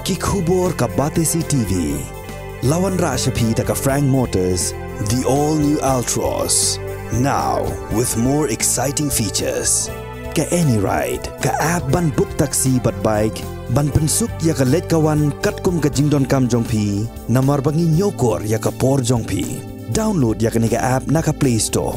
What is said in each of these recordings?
Kikubor ka Batesi TV. Lawan Rashapi taka Frank Motors, the all-new Altros. Now, with more exciting features. Ka any ride, ka app ban book taxi bat bike, ban pensuk ya ka let kawan katkum ka jingdon kam jongpi, namar bangi nyokor ya ka por jongpi. Download ya ka nika app naka Play Store.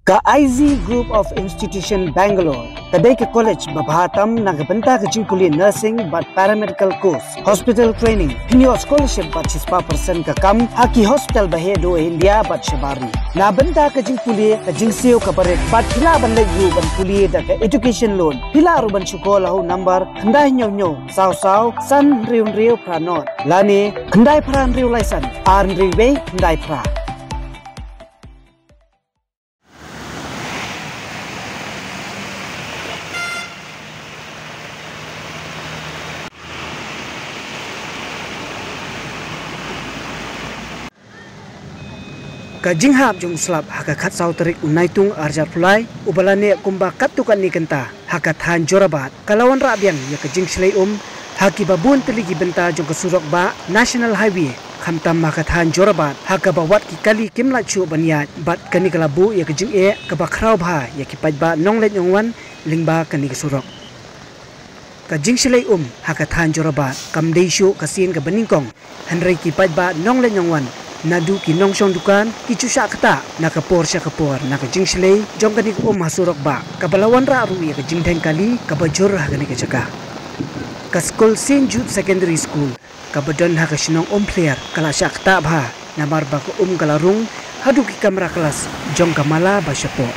Ka IZ Group of Institution Bangalore, kadai ke college babhatam nagabanta ke jingkuli nursing but paramedical course, hospital training, pinyo scholarship but 6% ka kam, haki hospital bahedo India but shabari. Na banta ke jingkuli ke jingseo ka baret but pila ban legu ban kuli da ke education loan. Pila aru ban syukola ho number kandai nyo saw san riu pranot. Lani kandai pran riu laisan, ar riu be kandai pra. Kajing hab jung slap haka khat saw tarik unaitung arjar pulai ubalane kumba katukan ni Ktah haka than Jorabad kalawan rabyang ya kajing Shlei haki babun teligi benta jung kesurok ba National Highway khamtam haka than Jorabad haka bawat ki kali kimla chu banyat bat kani kalabu ya kajing ka ba khrau bha ya ki paj ba Nongleit Nongwan lingba kani kesurok kajing Shlei haka than Jorabad kamdei shu kasin ka baningkong hanrei ki paj ba Nongleit Nongwan nadu ki nongsong dukan ki chusa Ktah nakapor sya kapor nakajing Shlei jong kani hasurok ba kabalawan ra ru ya kajing theng kali kabajur hagani ka jaka ka Skul Jude Secondary School kabadon haka sinong player kala sya Ktah bha namar ba ko kalarung hadu ki kamera kelas jong kamala ba syapo